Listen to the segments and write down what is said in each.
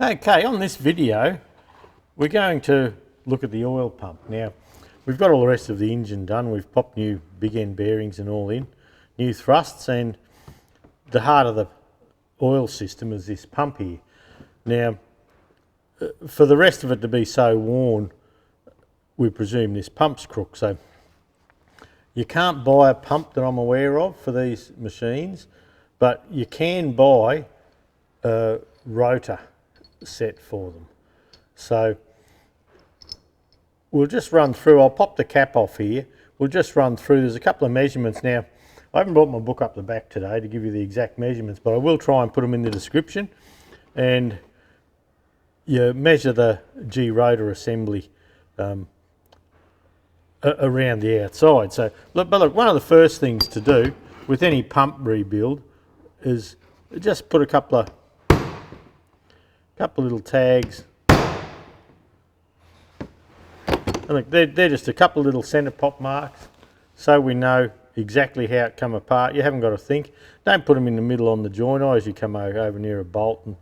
Okay, on this video we're going to look at the oil pump. Now we've got all the rest of the engine done, we've popped new big end bearings and all in, new thrusts, and the heart of the oil system is this pump here. Now for the rest of it to be so worn, we presume this pump's crook, so you can't buy a pump that I'm aware of for these machines, but you can buy a rotor set for them. So we'll just run through, I'll pop the cap off here, we'll just run through, there's a couple of measurements. Now I haven't brought my book up the back today to give you the exact measurements, but I will try and put them in the description. And you measure the G-rotor assembly around the outside. So look, but look, one of the first things to do with any pump rebuild is just put a couple of little tags. And look, they're just a couple of little centre pop marks, so we know exactly how it come apart. You haven't got to think. Don't put them in the middle on the joint. I usually come over near a bolt and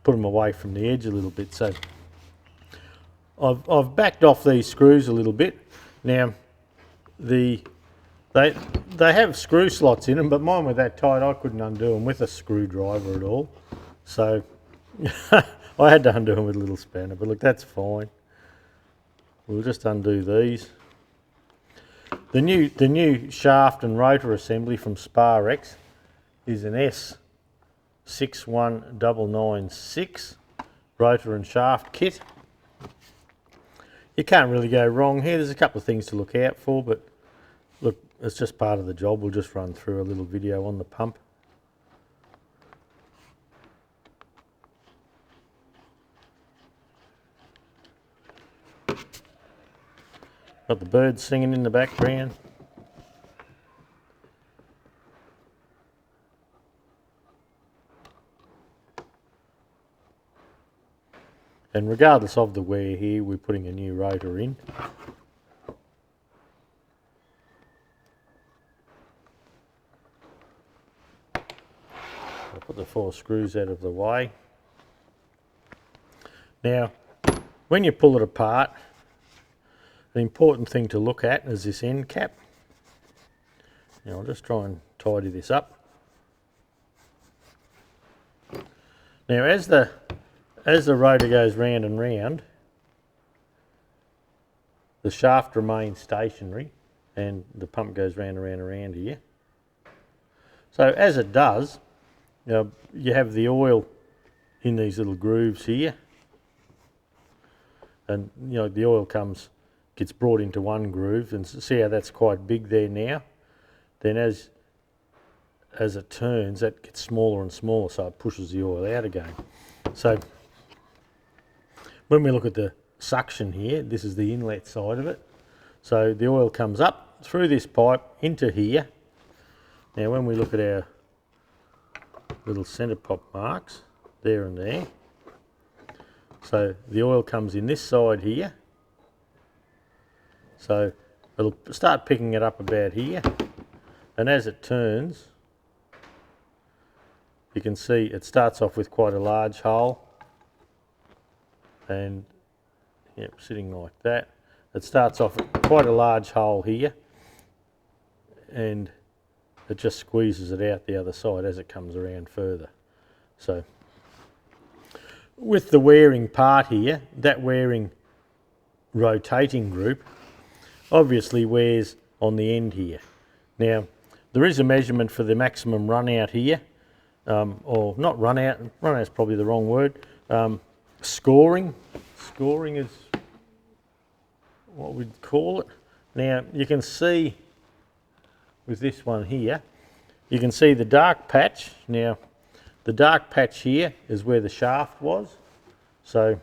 put them away from the edge a little bit. So I've backed off these screws a little bit. Now they have screw slots in them, but mine were that tight I couldn't undo them with a screwdriver at all. So I had to undo them with a little spanner, but look, that's fine. We'll just undo these. The new shaft and rotor assembly from Sparex is an S61996 rotor and shaft kit. You can't really go wrong here. There's a couple of things to look out for, but look, it's just part of the job. We'll just run through a little video on the pump. Got the birds singing in the background. And regardless of the wear here, we're putting a new rotor in. I'll put the 4 screws out of the way. Now, when you pull it apart, the important thing to look at is this end cap. Now I'll just try and tidy this up. Now as the rotor goes round and round, the shaft remains stationary and the pump goes round and round and round here. So as it does, you have the oil in these little grooves here, and the oil gets brought into one groove, and see how that's quite big there now. Then as it turns, that gets smaller and smaller, so it pushes the oil out again. So when we look at the suction here, this is the inlet side of it. So the oil comes up through this pipe into here. Now when we look at our little centre pop marks, there and there, so the oil comes in this side here. So it'll start picking it up about here, and as it turns, you can see it starts off with quite a large hole, and sitting like that. It starts off with quite a large hole here, and it just squeezes it out the other side as it comes around further. So with the wearing part here, that wearing rotating group obviously wears on the end here. Now there is a measurement for the maximum run out here, or not run out is probably the wrong word. Scoring is what we'd call it. Now you can see with this one here, you can see the dark patch. Now the dark patch here is where the shaft was, so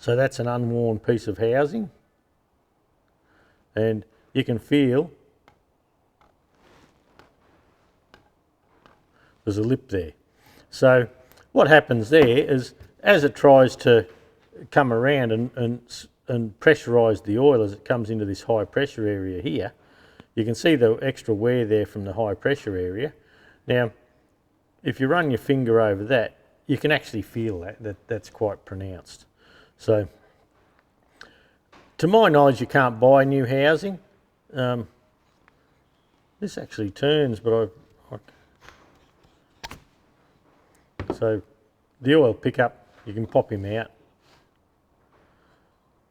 that's an unworn piece of housing. And you can feel there's a lip there. So what happens there is, as it tries to come around and pressurise the oil as it comes into this high pressure area here, you can see the extra wear there from the high pressure area. Now if you run your finger over that, you can actually feel that's quite pronounced. So, to my knowledge, you can't buy new housing. This actually turns, but so the oil pickup, you can pop him out.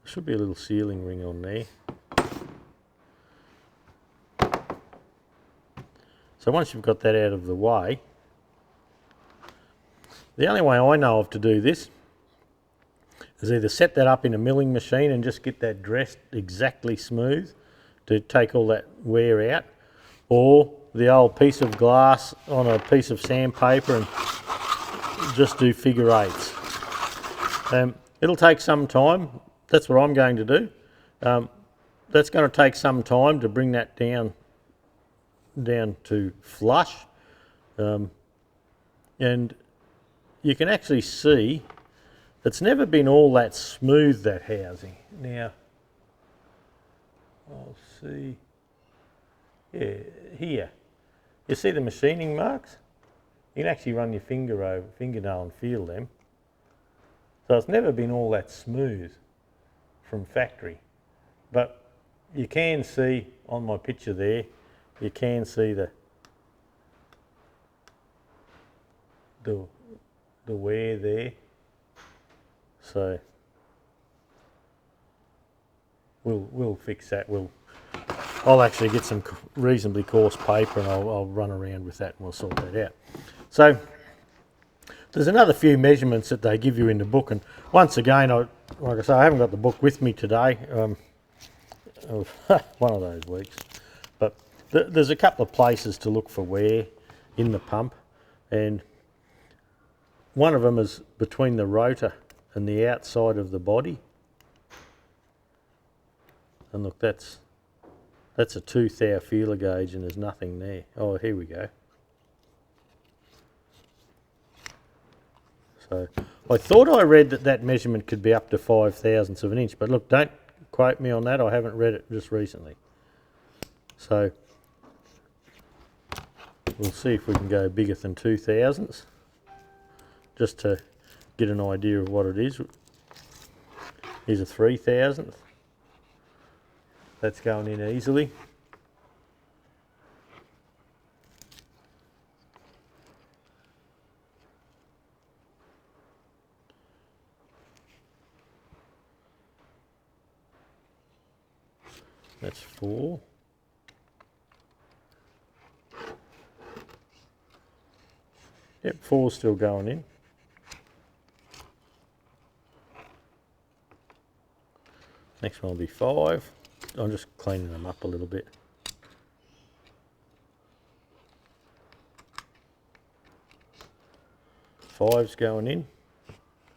There should be a little sealing ring on there. So once you've got that out of the way, the only way I know of to do this is either set that up in a milling machine and just get that dressed exactly smooth to take all that wear out, or the old piece of glass on a piece of sandpaper and just do figure eights. It'll take some time. That's what I'm going to do. That's going to take some time to bring that down to flush, and you can actually see it's never been all that smooth, that housing. Now, I'll see, yeah, here, you see the machining marks? You can actually run your fingernail and feel them. So it's never been all that smooth from factory, but you can see on my picture there, you can see the wear there. So we'll fix that. I'll actually get some reasonably coarse paper and I'll run around with that and we'll sort that out. So there's another few measurements that they give you in the book, and once again, like I say, I haven't got the book with me today. One of those weeks, but there's a couple of places to look for wear in the pump, and one of them is between the rotor and the outside of the body. And look, that's a 2 thou feeler gauge and there's nothing there. Oh, here we go. So I thought I read that measurement could be up to 5/1000ths of an inch, but look, don't quote me on that. I haven't read it just recently. So we'll see if we can go bigger than 2/1000ths, just to get an idea of what it is. Here's a 3/1000th. That's going in easily. That's 4. Yep, 4's still going in. Next one will be 5. I'm just cleaning them up a little bit. Five's going in.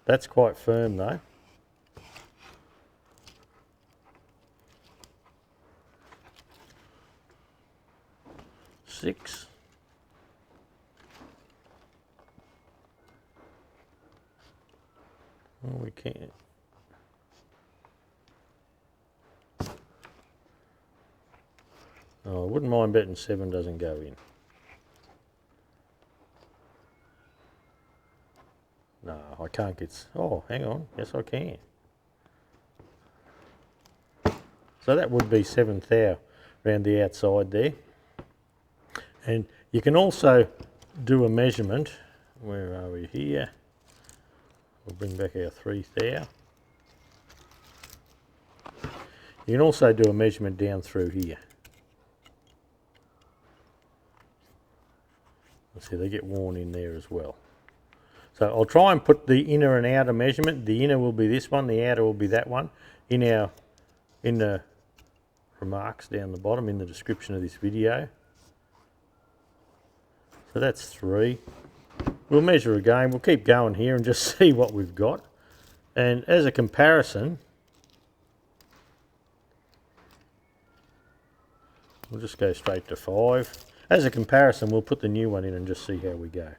That's quite firm though. 6. Oh, we can't. Oh, I wouldn't mind betting 7 doesn't go in. No, I can't get... Oh, hang on. Yes, I can. So that would be 7 thou around the outside there. And you can also do a measurement. Where are we here? We'll bring back our 3 thou. You can also do a measurement down through here. See, they get worn in there as well. So I'll try and put the inner and outer measurement. The inner will be this one, the outer will be that one, in the remarks down the bottom in the description of this video. So that's 3. We'll measure again. We'll keep going here and just see what we've got. And as a comparison, we'll just go straight to 5. As a comparison, we'll put the new one in and just see how we go.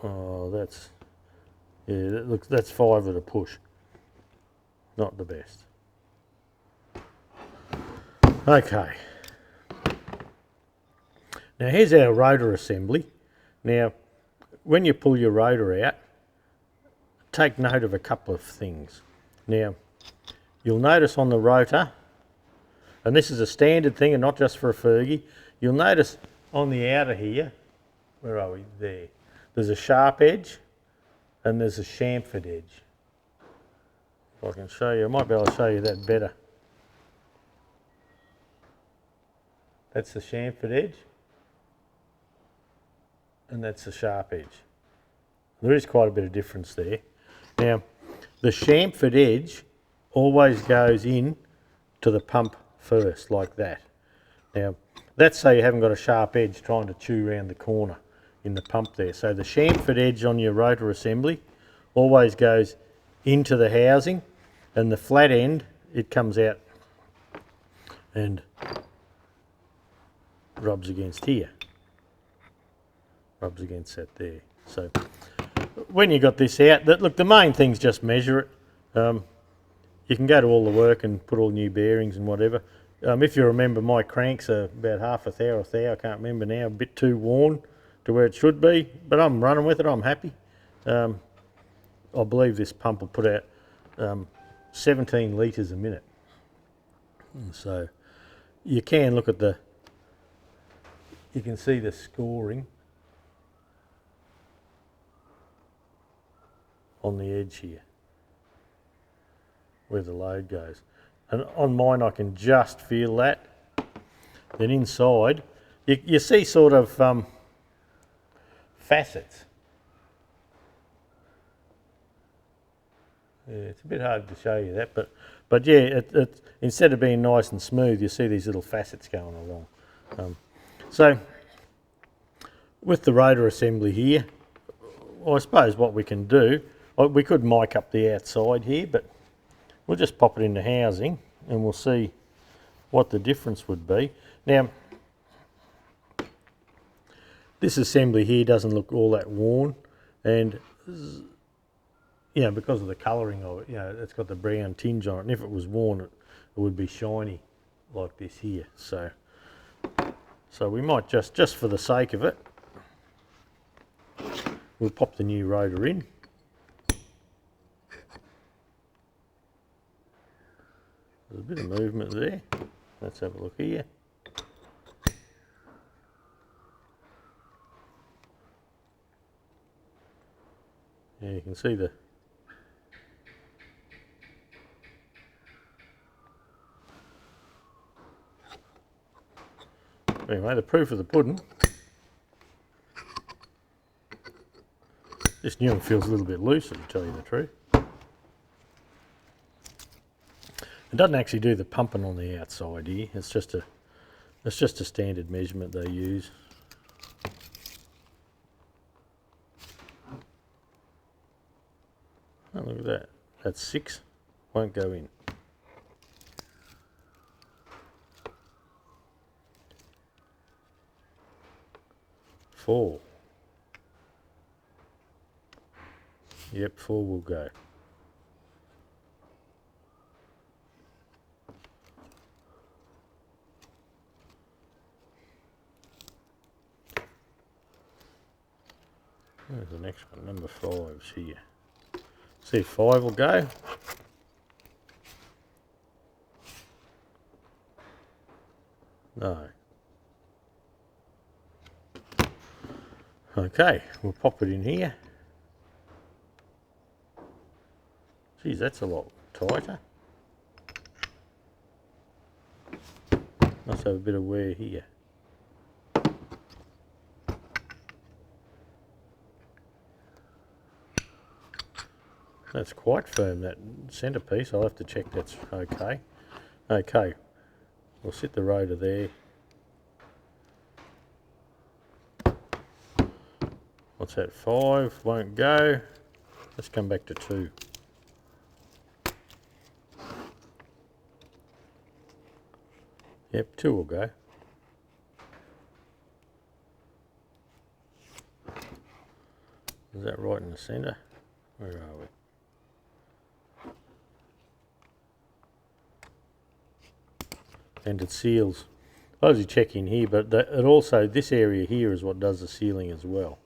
Oh, that's Yeah, look, that's 5 at a push. Not the best. Okay. Now here's our rotor assembly. Now, when you pull your rotor out, take note of a couple of things. Now, you'll notice on the rotor, and this is a standard thing and not just for a Fergie, you'll notice on the outer here, where are we? There. There's a sharp edge and there's a chamfered edge. If I can show you, I might be able to show you that better. That's the chamfered edge and that's the sharp edge. There is quite a bit of difference there. Now, the chamfered edge always goes in to the pump first, like that. Now, that's so you haven't got a sharp edge trying to chew around the corner in the pump there. So the chamfered edge on your rotor assembly always goes into the housing, and the flat end, it comes out and rubs against here. Rubs against that there. So when you got this out, look, the main thing's just measure it. You can go to all the work and put all new bearings and whatever. If you remember, my cranks are about half a thou, I can't remember now, a bit too worn to where it should be, but I'm running with it, I'm happy. I believe this pump will put out 17 litres a minute. So you can look at you can see the scoring on the edge here, where the load goes. And on mine I can just feel that. Then inside, you see sort of facets. Yeah, it's a bit hard to show you that, but yeah, instead of being nice and smooth, you see these little facets going along. So with the rotor assembly here, I suppose what we can do, we could mic up the outside here, but we'll just pop it into housing and we'll see what the difference would be. Now, this assembly here doesn't look all that worn, and you know, because of the colouring of it, you know, it's got the brown tinge on it, and if it was worn, it would be shiny like this here. So we might just for the sake of it, we'll pop the new rotor in. There's a bit of movement there. Let's have a look here. Yeah, you can see the anyway, the proof of the pudding. This new one feels a little bit looser, to tell you the truth. It doesn't actually do the pumping on the outside here. It's just a standard measurement they use. Oh, look at that. That's 6. Won't go in. Four. Yep, 4 will go. There's the next one, number 5's here. See if 5 will go. No. Okay, we'll pop it in here. Geez, that's a lot tighter. Must have a bit of wear here. That's quite firm, that centrepiece. I'll have to check that's okay. Okay, we'll sit the rotor there. What's that, 5? Won't go. Let's come back to 2. Yep, 2 will go. Is that right in the centre? Where are we? And it seals. I usually check in here, but it also, this area here is what does the sealing as well.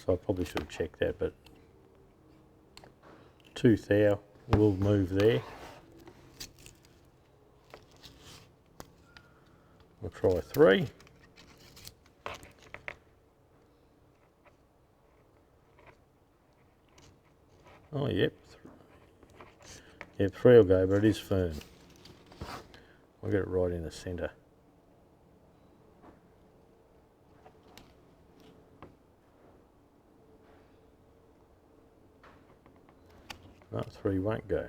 So I probably should have checked that, but tooth there will move there. We'll try 3. Oh, yep. Yep, 3 will go, but it is firm. I'll get it right in the centre. No, 3 won't go.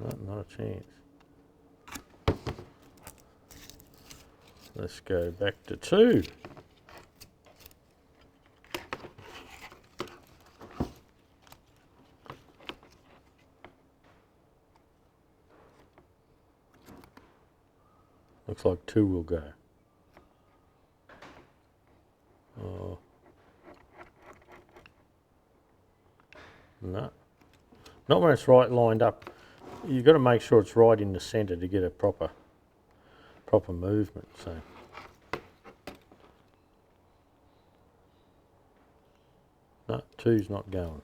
No, not a chance. Let's go back to 2. Looks like 2 will go. Oh. No. Not when it's right lined up. You've got to make sure it's right in the centre to get a proper movement. So. No, 2's not going.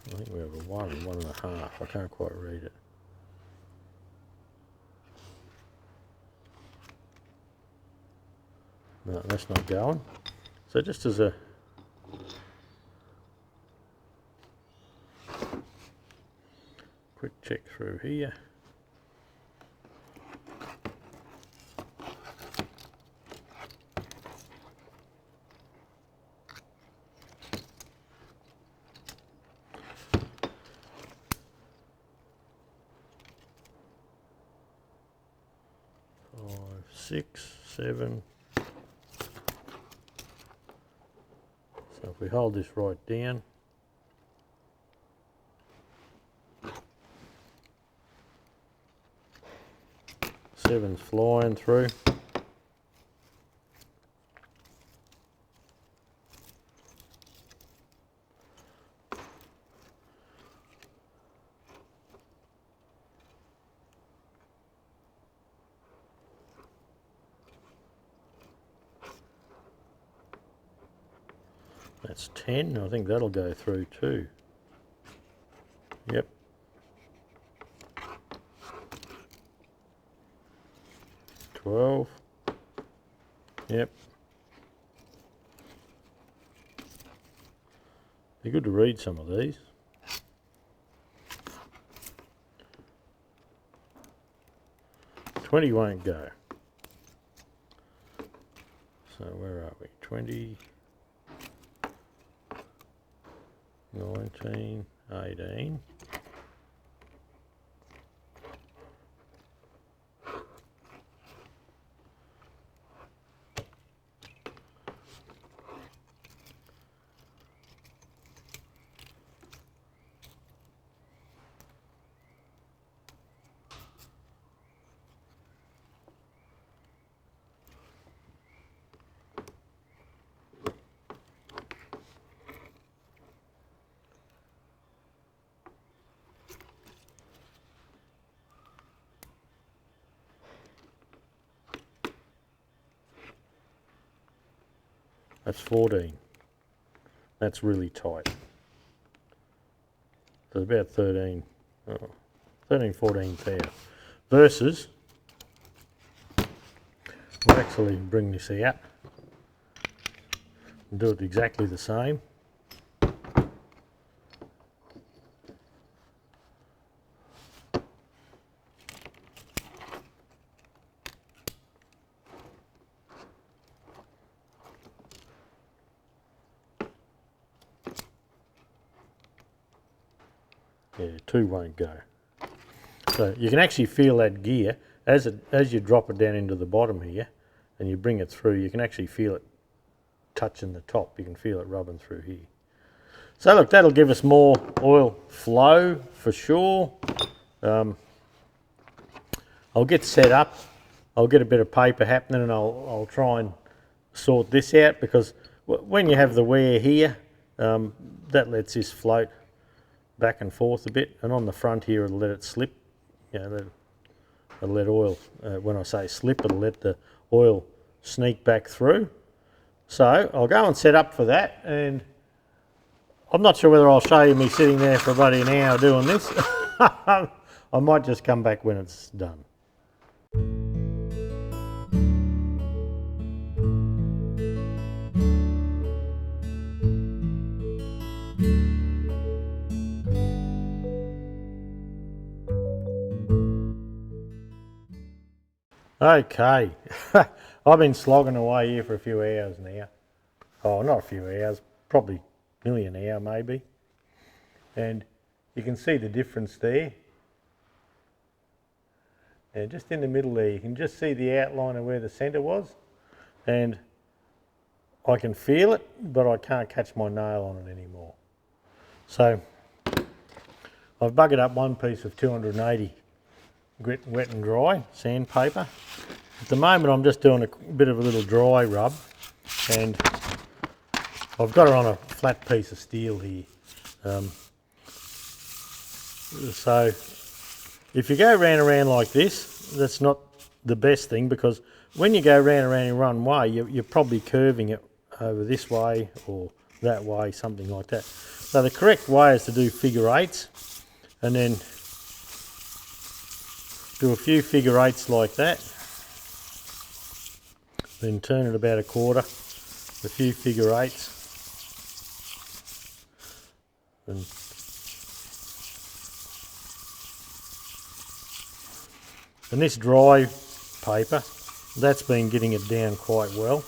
I think we have a 1 and 1.5. I can't quite read it. No, that's not going. So just as a quick check through here. Five, 6, 7. So if we hold this right down, seven's flying through. That's 10. I think that'll go through too. Yep. $12. Yep. Be good to read some of these. $20 won't go. So where are we? 20. 19, 18. That's 14. That's really tight. So about 13, 14 thou. Versus, we'll actually bring this out and do it exactly the same. Yeah, 2 won't go. So you can actually feel that gear as you drop it down into the bottom here and you bring it through, you can actually feel it touching the top. You can feel it rubbing through here. So look, that'll give us more oil flow for sure. I'll get set up. I'll get a bit of paper happening, and I'll try and sort this out, because when you have the wear here, that lets this float back and forth a bit, and on the front here it'll let it slip. You know, it'll let oil, when I say slip, it'll let the oil sneak back through. So I'll go and set up for that, and I'm not sure whether I'll show you me sitting there for about an hour doing this. I might just come back when it's done. Okay, I've been slogging away here for a few hours now. Oh, not a few hours, probably nearly an hour maybe. And you can see the difference there. And just in the middle there, you can just see the outline of where the centre was. And I can feel it, but I can't catch my nail on it anymore. So I've buggered up one piece of 280 grit wet and dry sandpaper. At the moment I'm just doing a bit of a little dry rub, and I've got it on a flat piece of steel here. So if you go round and round like this, that's not the best thing, because when you go round and round in one way, you're probably curving it over this way or that way, something like that. So the correct way is to do figure eights, and then do a few figure eights like that, then turn it about a quarter, a few figure eights, and this dry paper, that's been getting it down quite well.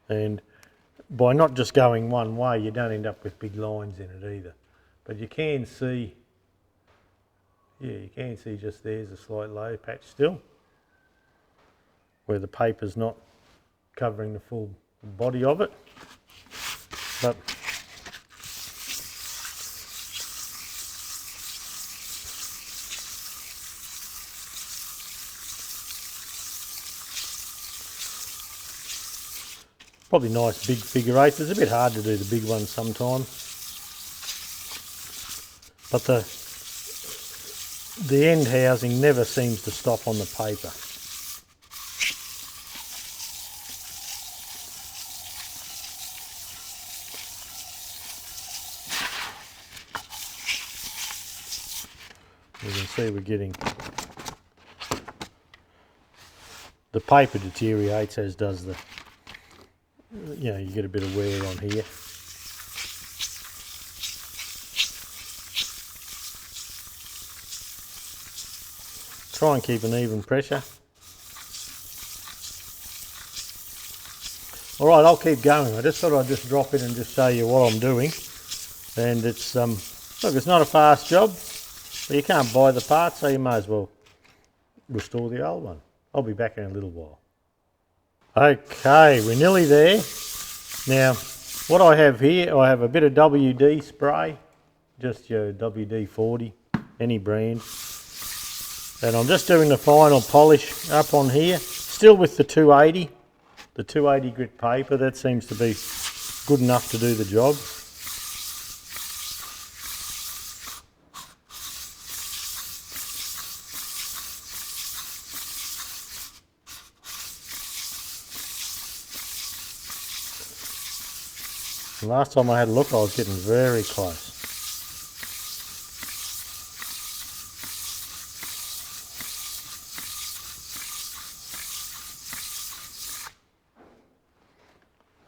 And by not just going one way, you don't end up with big lines in it either. But you can see, yeah, you can see just there's a slight low patch still, where the paper's not covering the full body of it. But probably nice big figure eights. It's a bit hard to do the big ones sometimes, but the end housing never seems to stop on the paper. You can see we're getting, the paper deteriorates, as does the, you know, you get a bit of wear on here. Try and keep an even pressure. All right, I'll keep going. I just thought I'd just drop in and just show you what I'm doing. And it's, look, it's not a fast job, but you can't buy the parts, so you may as well restore the old one. I'll be back in a little while. Okay, we're nearly there. Now, what I have here, I have a bit of WD spray, just your WD-40, any brand. And I'm just doing the final polish up on here, still with the 280 grit paper. That seems to be good enough to do the job. Last time I had a look, I was getting very close.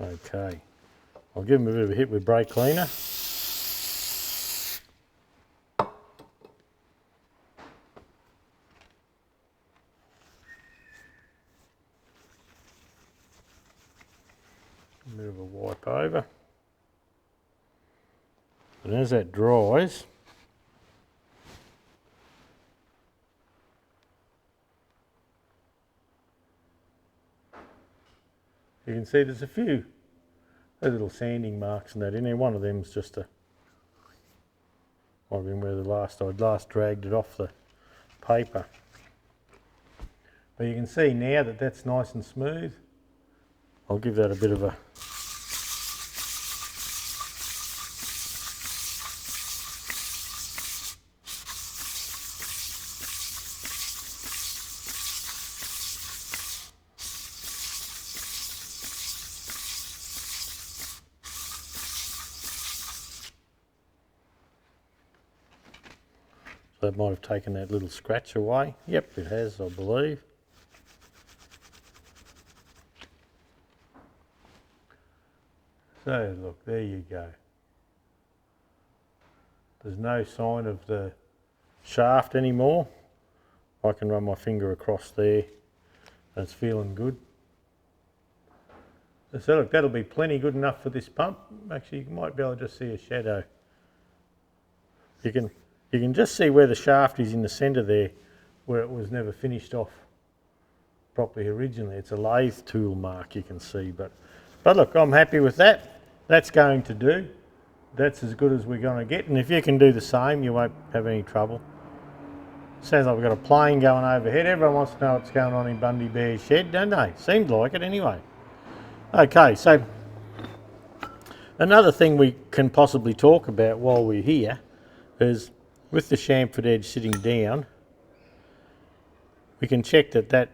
Okay, I'll give them a bit of a hit with brake cleaner. A bit of a wipe over. And as that dries, You can see there's a few little sanding marks and that in there. One of them's just a, might have been where I'd last dragged it off the paper. But you can see now that that's nice and smooth. I'll give that a bit of a that might have taken that little scratch away. Yep, it has, I believe. So look, there you go. There's no sign of the shaft anymore. I can run my finger across there. That's feeling good. So look, that'll be plenty good enough for this pump. Actually, you might be able to just see a shadow. You can just see where the shaft is in the centre there, where it was never finished off properly originally. It's a lathe tool mark you can see, but look, I'm happy with that. That's going to do. That's as good as we're going to get, and if you can do the same, you won't have any trouble. Sounds like we've got a plane going overhead. Everyone wants to know what's going on in Bundy Bears Shed, don't they? Seems like it anyway. Okay, so another thing we can possibly talk about while we're here is with the chamfered edge sitting down, we can check that,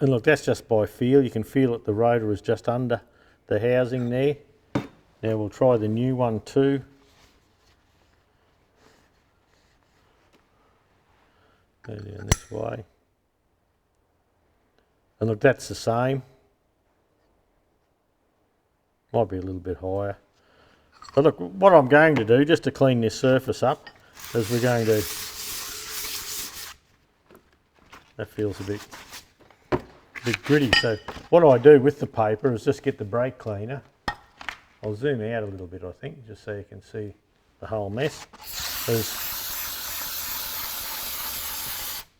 and look, that's just by feel. You can feel that the rotor is just under the housing there. Now we'll try the new one too. Go down this way. And look, that's the same. Might be a little bit higher. But look, what I'm going to do, just to clean this surface up, is we're going to, that feels a bit gritty. So what I do with the paper is just get the brake cleaner. I'll zoom out a little bit, I think, just so you can see the whole mess.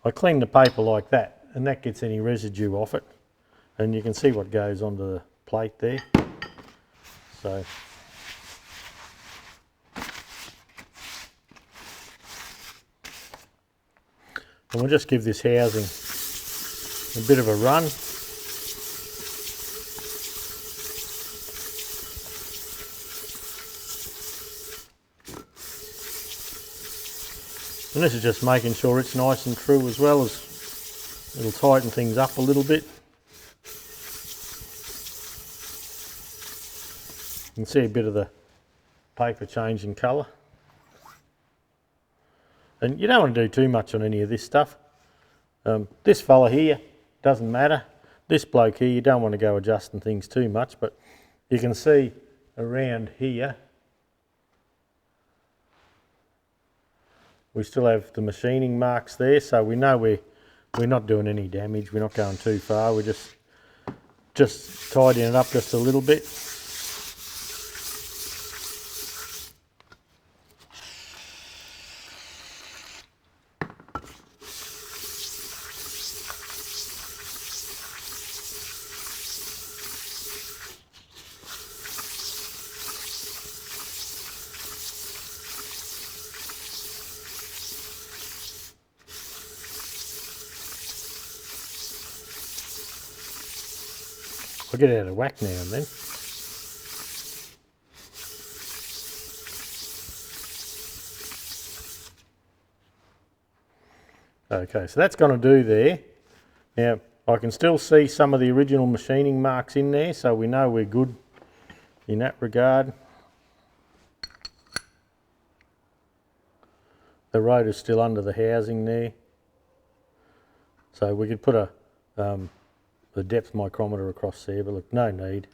I clean the paper like that, and that gets any residue off it. And you can see what goes onto the plate there. So and we'll just give this housing a bit of a run. And this is just making sure it's nice and true, as well as it'll tighten things up a little bit. You can see a bit of the paper changing colour. And you don't want to do too much on any of this stuff. This fella here doesn't matter. This bloke here, you don't want to go adjusting things too much, but you can see around here we still have the machining marks there, so we know we're not doing any damage. We're not going too far. We're just tidying it up just a little bit. I'll get it out of whack now and then. Okay, so that's going to do there. Now, I can still see some of the original machining marks in there, so we know we're good in that regard. The rotor's still under the housing there. So we could put the depth micrometer across there, but look, no need.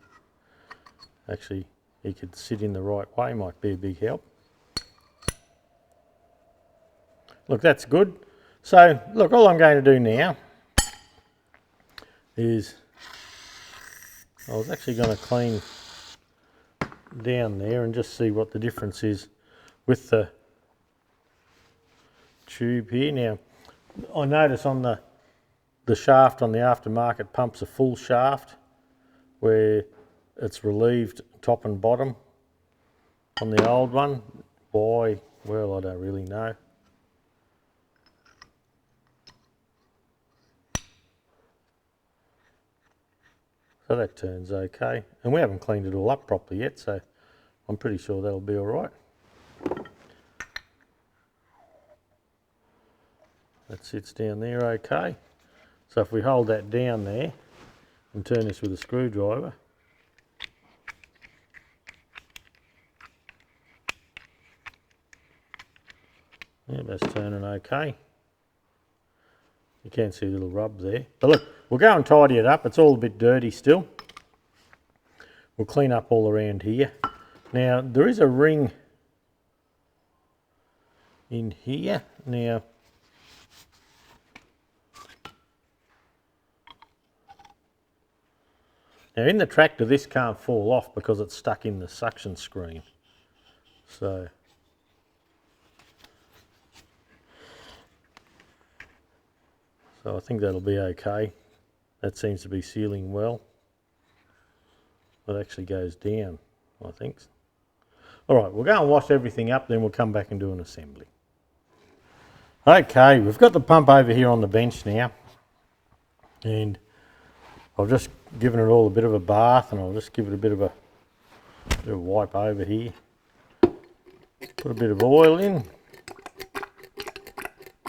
Actually, he could sit in the right way, might be a big help. Look, that's good. So, look, all I'm going to do now is, I was actually going to clean down there and just see what the difference is with the tube here. Now, I notice on the shaft on the aftermarket pump's a full shaft, where it's relieved top and bottom on the old one. Why? Well, I don't really know. So that turns okay. And we haven't cleaned it all up properly yet, so I'm pretty sure that'll be all right. That sits down there okay. So if we hold that down there and turn this with a screwdriver, yeah, that's turning okay. You can see a little rub there. But look, we'll go and tidy it up. It's all a bit dirty still. We'll clean up all around here. Now, there is a ring in here. Now, in the tractor, this can't fall off because it's stuck in the suction screen. So I think that'll be okay. That seems to be sealing well. It actually goes down, I think. All right, we'll go and wash everything up, then we'll come back and do an assembly. Okay, we've got the pump over here on the bench now. And I've just given it all a bit of a bath, and I'll just give it a bit of a wipe over here. Put a bit of oil in.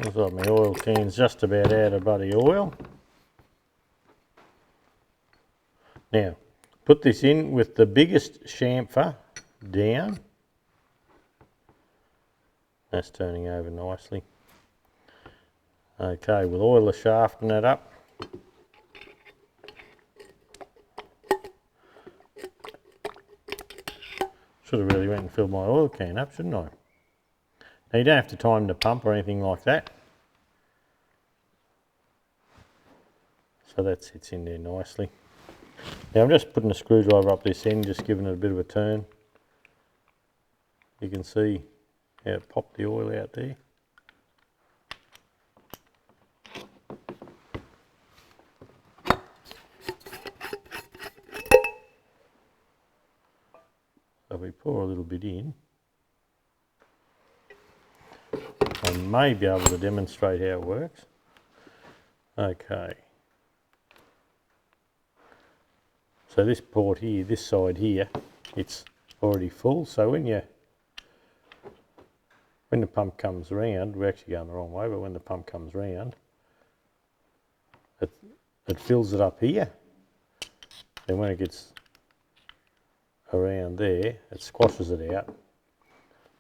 Looks like my oil can's just about out of bloody oil. Now, put this in with the biggest chamfer down. That's turning over nicely. Okay, we'll oil the shaft and that up. Should have really went and filled my oil can up, shouldn't I? Now you don't have to time the pump or anything like that. So that sits in there nicely. Now I'm just putting a screwdriver up this end, just giving it a bit of a turn. You can see how it popped the oil out there. So we pour a little bit in. I may be able to demonstrate how it works. Okay. So this port here, this side here, it's already full. So when the pump comes round, we're actually going the wrong way, but when the pump comes round, it fills it up here. Then when it gets around there, it squashes it out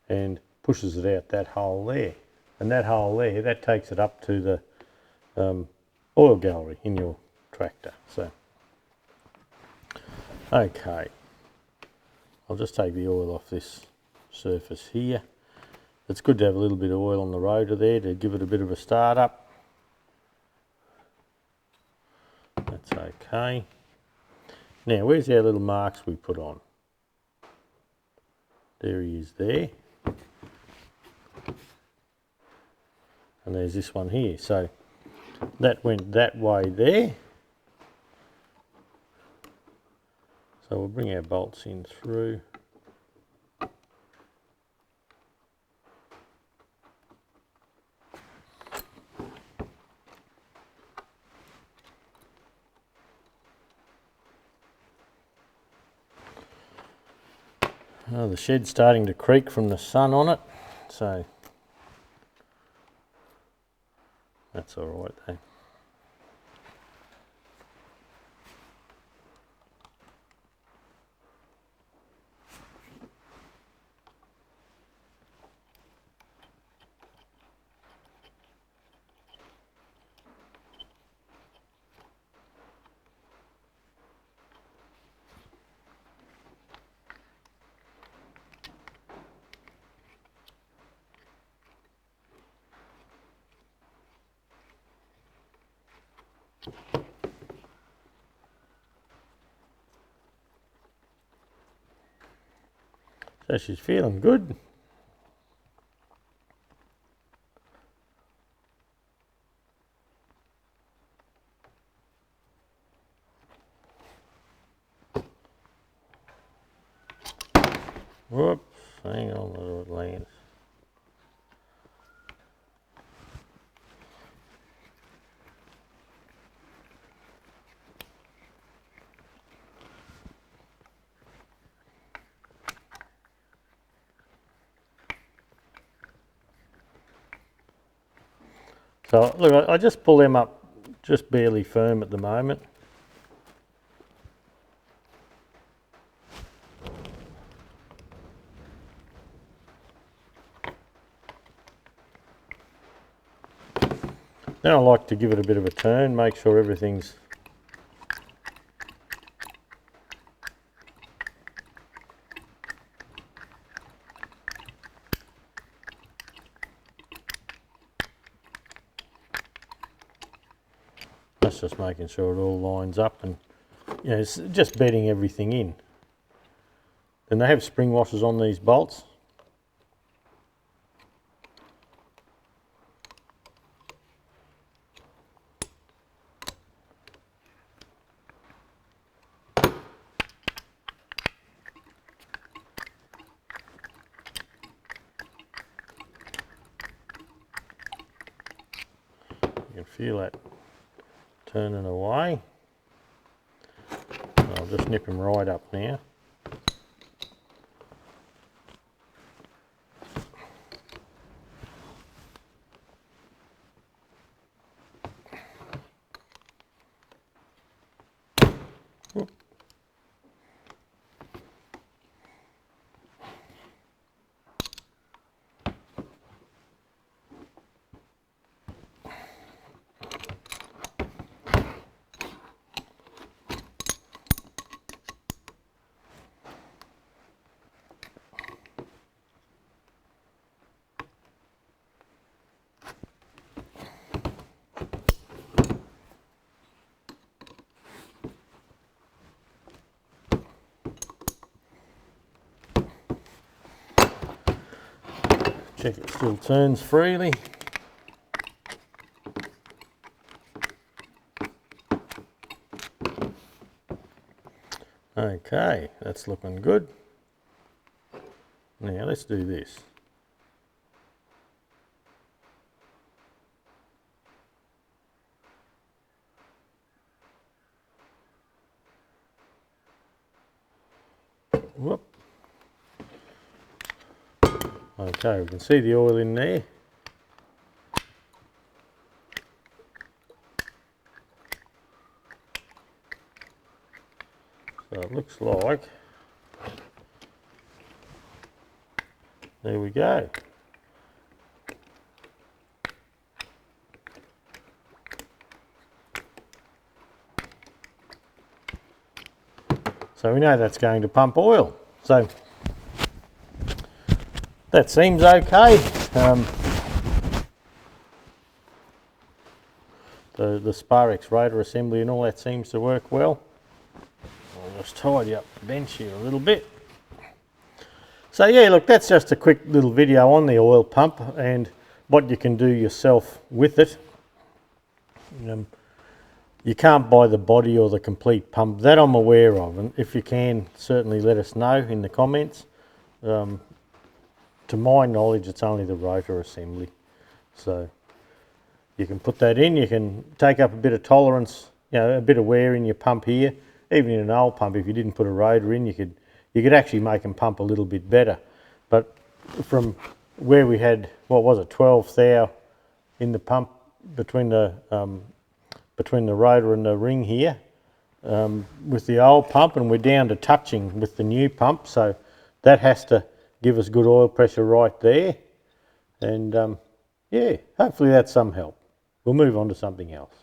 and pushes it out that hole there. And that hole there, that takes it up to the oil gallery in your tractor. So, okay, I'll just take the oil off this surface here. It's good to have a little bit of oil on the rotor there to give it a bit of a start up. That's okay. Now, where's our little marks we put on? There he is there. And there's this one here. So that went that way there. So we'll bring our bolts in through. Oh, the shed's starting to creak from the sun on it, so that's all right though. So she's feeling good. Whoops, hang on, little it lands. So look, I just pull them up just barely firm at the moment. Then I like to give it a bit of a turn, make sure everything's that's just making sure it all lines up, and you know, it's just bedding everything in. And they have spring washers on these bolts. You can feel that turning away. I'll just nip him right up now. Check it still turns freely. Okay, that's looking good. Now let's do this. Whoop. Okay, we can see the oil in there. So it looks like, there we go. So we know that's going to pump oil. So that seems okay. The Sparex rotor assembly and all that seems to work well. I'll just tidy up the bench here a little bit. So yeah, look, that's just a quick little video on the oil pump and what you can do yourself with it. You can't buy the body or the complete pump, that I'm aware of, and if you can, certainly let us know in the comments. To my knowledge, it's only the rotor assembly. So you can put that in, you can take up a bit of tolerance, you know, a bit of wear in your pump here. Even in an old pump, if you didn't put a rotor in, you could actually make them pump a little bit better. But from where we had, what was it, 12 thou in the pump between the rotor and the ring here, with the old pump, and we're down to touching with the new pump, so that has to give us good oil pressure right there. And yeah, hopefully that's some help. We'll move on to something else.